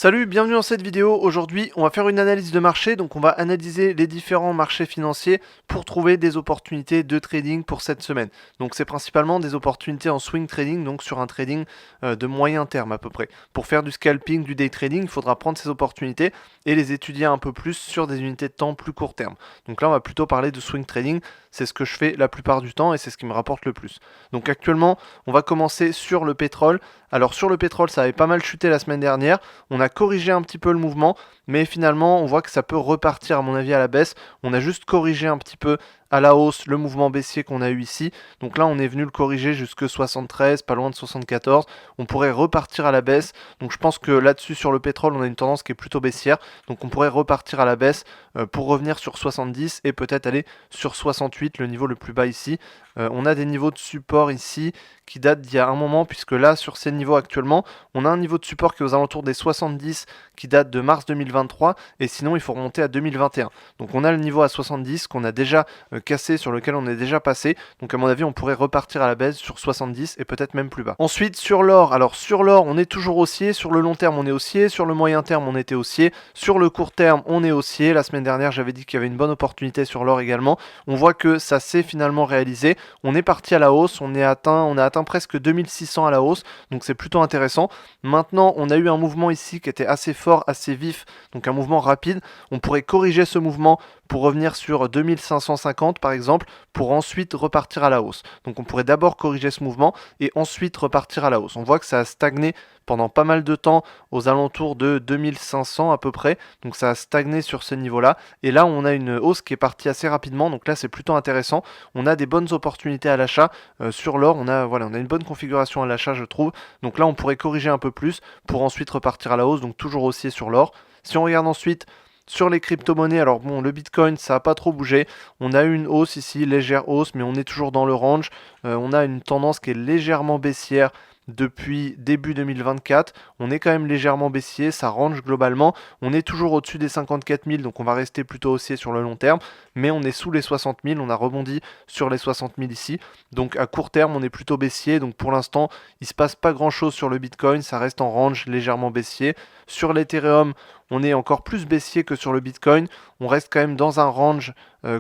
Salut, bienvenue dans cette vidéo. Aujourd'hui, on va faire une analyse de marché. Donc, on va analyser les différents marchés financiers pour trouver des opportunités de trading pour cette semaine. Donc, c'est principalement des opportunités en swing trading, donc sur un trading de moyen terme à peu près. Pour faire du scalping, du day trading, il faudra prendre ces opportunités et les étudier un peu plus sur des unités de temps plus court terme. Donc là, on va plutôt parler de swing trading. C'est ce que je fais la plupart du temps et c'est ce qui me rapporte le plus. Donc, actuellement, on va commencer sur le pétrole. Alors, sur le pétrole, ça avait pas mal chuté la semaine dernière. On a corrigé un petit peu le mouvement, mais finalement on voit que ça peut repartir à mon avis à la baisse. On a juste corrigé un petit peu à la hausse le mouvement baissier qu'on a eu ici. Donc là on est venu le corriger jusque 73, pas loin de 74. On pourrait repartir à la baisse. Donc je pense que là-dessus sur le pétrole on a une tendance qui est plutôt baissière. Donc on pourrait repartir à la baisse pour revenir sur 70 et peut-être aller sur 68, le niveau le plus bas ici. On a des niveaux de support ici qui datent d'il y a un moment, puisque là sur ces niveaux actuellement on a un niveau de support qui est aux alentours des 70 qui date de mars 2023 et sinon il faut remonter à 2021. Donc on a le niveau à 70 qu'on a déjà cassé, sur lequel on est déjà passé. Donc à mon avis on pourrait repartir à la baisse sur 70 et peut-être même plus bas. Ensuite sur l'or, alors sur l'or on est toujours haussier, sur le long terme on est haussier, sur le moyen terme on était haussier, sur le court terme on est haussier. La semaine dernière j'avais dit qu'il y avait une bonne opportunité sur l'or également. On voit que ça s'est finalement réalisé. On est parti à la hausse, on a atteint presque 2600 à la hausse, donc c'est plutôt intéressant. Maintenant on a eu un mouvement ici qui était assez fort, assez vif, donc un mouvement rapide. On pourrait corriger ce mouvement pour revenir sur 2550 par exemple, pour ensuite repartir à la hausse. Donc on pourrait d'abord corriger ce mouvement et ensuite repartir à la hausse. On voit que ça a stagné pendant pas mal de temps aux alentours de 2500 à peu près, donc ça a stagné sur ce niveau-là, et là on a une hausse qui est partie assez rapidement, donc là c'est plutôt intéressant. On a des bonnes opportunités à l'achat sur l'or, on a une bonne configuration à l'achat je trouve, donc là on pourrait corriger un peu plus pour ensuite repartir à la hausse, donc toujours haussier sur l'or. Si on regarde ensuite sur les crypto-monnaies, alors bon, le Bitcoin, ça n'a pas trop bougé. On a eu une hausse ici, légère hausse, mais on est toujours dans le range. On a une tendance qui est légèrement baissière depuis début 2024. On est quand même légèrement baissier, ça range globalement. On est toujours au-dessus des 54 000, donc on va rester plutôt haussier sur le long terme. Mais on est sous les 60 000, on a rebondi sur les 60 000 ici. Donc à court terme, on est plutôt baissier. Donc pour l'instant, il ne se passe pas grand-chose sur le Bitcoin, ça reste en range légèrement baissier. Sur l'Ethereum, on est encore plus baissier que sur le Bitcoin. On reste quand même dans un range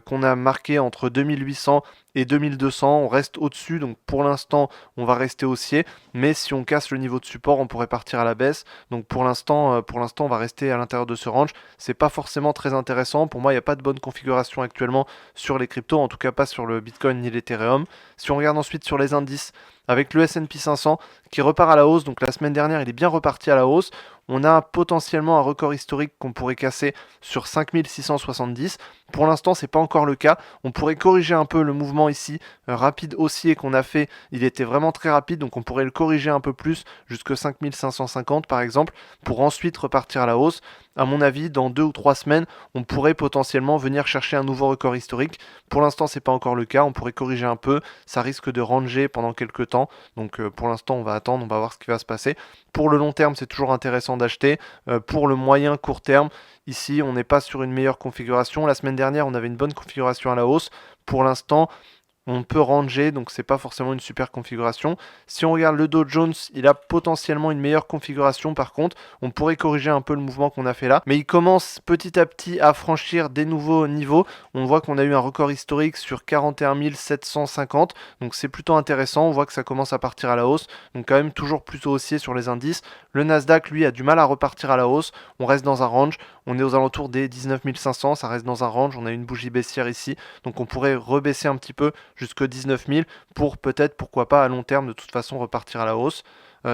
qu'on a marqué entre 2800 et 2200. On reste au-dessus, donc pour l'instant, on va rester haussier. Mais si on casse le niveau de support, on pourrait partir à la baisse. Donc pour l'instant, on va rester à l'intérieur de ce range. C'est pas forcément très intéressant. Pour moi, il n'y a pas de bonne configuration actuellement sur les cryptos, en tout cas pas sur le Bitcoin ni l'Ethereum. Si on regarde ensuite sur les indices, avec le S&P 500 qui repart à la hausse, donc la semaine dernière il est bien reparti à la hausse. On a potentiellement un record historique qu'on pourrait casser sur 5670. Pour l'instant, c'est pas encore le cas. On pourrait corriger un peu le mouvement ici, rapide haussier qu'on a fait. Il était vraiment très rapide, donc on pourrait le corriger un peu plus jusque 5550 par exemple, pour ensuite repartir à la hausse. À mon avis, dans 2 ou 3 semaines, on pourrait potentiellement venir chercher un nouveau record historique. Pour l'instant, c'est pas encore le cas. On pourrait corriger un peu. Ça risque de ranger pendant quelques temps. Donc pour l'instant, on va attendre, on va voir ce qui va se passer. Pour le long terme, c'est toujours intéressant d'acheter. Pour le moyen court terme, ici, on n'est pas sur une meilleure configuration. La semaine dernière, on avait une bonne configuration à la hausse. Pour l'instant, on peut ranger, donc c'est pas forcément une super configuration. Si on regarde le Dow Jones, il a potentiellement une meilleure configuration par contre. On pourrait corriger un peu le mouvement qu'on a fait là. Mais il commence petit à petit à franchir des nouveaux niveaux. On voit qu'on a eu un record historique sur 41 750. Donc c'est plutôt intéressant. On voit que ça commence à partir à la hausse. Donc quand même toujours plutôt haussier sur les indices. Le Nasdaq, lui, a du mal à repartir à la hausse. On reste dans un range. On est aux alentours des 19 500. Ça reste dans un range. On a une bougie baissière ici. Donc on pourrait rebaisser un petit peu jusque 19 000 pour peut-être, pourquoi pas, à long terme, de toute façon, repartir à la hausse.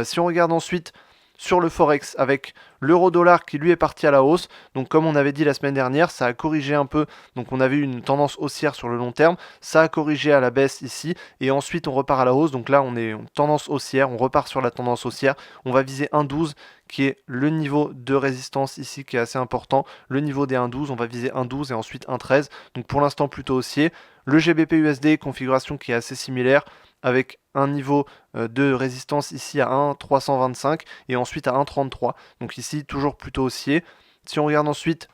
Si on regarde ensuite sur le Forex avec l'euro-dollar qui lui est parti à la hausse, donc comme on avait dit la semaine dernière, ça a corrigé un peu, donc on avait eu une tendance haussière sur le long terme, ça a corrigé à la baisse ici, et ensuite on repart à la hausse, donc là on est en tendance haussière, on repart sur la tendance haussière, on va viser 1,12 qui est le niveau de résistance ici qui est assez important, le niveau des 1,12, on va viser 1,12 et ensuite 1,13, donc pour l'instant plutôt haussier. Le GBP USD, configuration qui est assez similaire, avec un niveau de résistance ici à 1,325 et ensuite à 1,33. Donc ici, toujours plutôt haussier. Si on regarde ensuite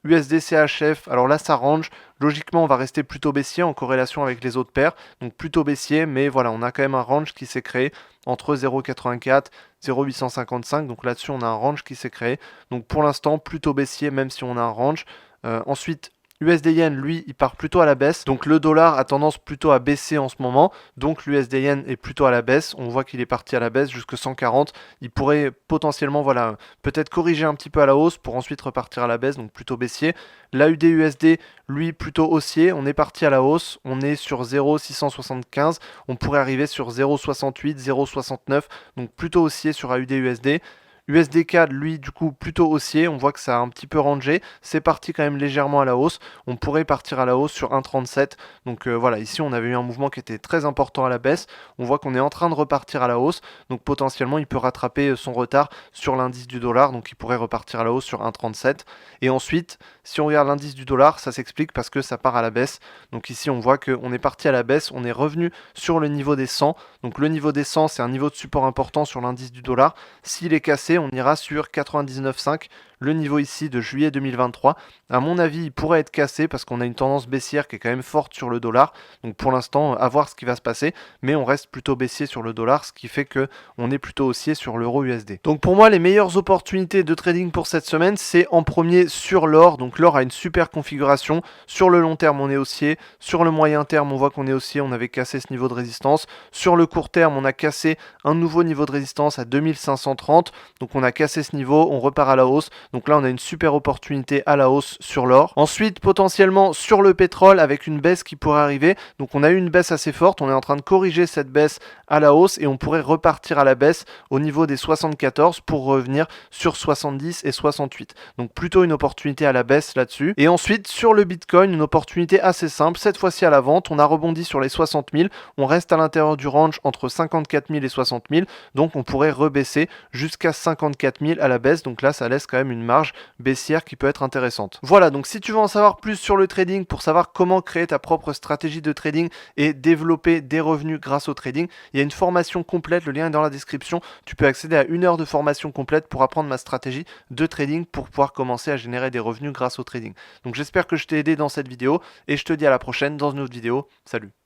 USD CHF, alors là ça range. Logiquement, on va rester plutôt baissier en corrélation avec les autres paires, donc plutôt baissier, mais voilà, on a quand même un range qui s'est créé entre 0,84 0,855, donc là-dessus on a un range qui s'est créé, donc pour l'instant plutôt baissier même si on a un range. Ensuite, USD Yen, lui, il part plutôt à la baisse. Donc le dollar a tendance plutôt à baisser en ce moment. Donc l'USD Yen est plutôt à la baisse. On voit qu'il est parti à la baisse jusque 140. Il pourrait potentiellement, voilà, peut-être corriger un petit peu à la hausse pour ensuite repartir à la baisse, donc plutôt baissier. L'AUD USD, lui, plutôt haussier. On est parti à la hausse. On est sur 0,675. On pourrait arriver sur 0,68, 0,69. Donc plutôt haussier sur AUD USD. USD-CAD, lui, du coup, plutôt haussier. On voit que ça a un petit peu rangé. C'est parti quand même légèrement à la hausse. On pourrait partir à la hausse sur 1,37. Donc voilà, ici, on avait eu un mouvement qui était très important à la baisse. On voit qu'on est en train de repartir à la hausse. Donc potentiellement, il peut rattraper son retard sur l'indice du dollar. Donc il pourrait repartir à la hausse sur 1,37. Et ensuite, si on regarde l'indice du dollar, ça s'explique parce que ça part à la baisse. Donc ici, on voit qu'on est parti à la baisse. On est revenu sur le niveau des 100. Donc le niveau des 100, c'est un niveau de support important sur l'indice du dollar. S'il est cassé, on ira sur 99,5, le niveau ici de juillet 2023. À mon avis, il pourrait être cassé parce qu'on a une tendance baissière qui est quand même forte sur le dollar. Donc pour l'instant, à voir ce qui va se passer, mais on reste plutôt baissier sur le dollar, ce qui fait que on est plutôt haussier sur l'euro USD. Donc pour moi, les meilleures opportunités de trading pour cette semaine, c'est en premier sur l'or. Donc l'or a une super configuration. Sur le long terme, on est haussier. Sur le moyen terme, on voit qu'on est haussier. On avait cassé ce niveau de résistance. Sur le court terme, on a cassé un nouveau niveau de résistance à 2530. Donc on a cassé ce niveau, on repart à la hausse. Donc là, on a une super opportunité à la hausse sur l'or. Ensuite, potentiellement sur le pétrole avec une baisse qui pourrait arriver. Donc on a eu une baisse assez forte. On est en train de corriger cette baisse à la hausse et on pourrait repartir à la baisse au niveau des 74 pour revenir sur 70 et 68. Donc plutôt une opportunité à la baisse là-dessus. Et ensuite, sur le Bitcoin, une opportunité assez simple. Cette fois-ci à la vente, on a rebondi sur les 60 000. On reste à l'intérieur du range entre 54 000 et 60 000. Donc on pourrait rebaisser jusqu'à 54 000 à la baisse. Donc là, ça laisse quand même une marge baissière qui peut être intéressante. Voilà, donc si tu veux en savoir plus sur le trading, pour savoir comment créer ta propre stratégie de trading et développer des revenus grâce au trading, il y a une formation complète, le lien est dans la description. Tu peux accéder à 1 heure de formation complète pour apprendre ma stratégie de trading pour pouvoir commencer à générer des revenus grâce au trading. Donc j'espère que je t'ai aidé dans cette vidéo et je te dis à la prochaine dans une autre vidéo. Salut!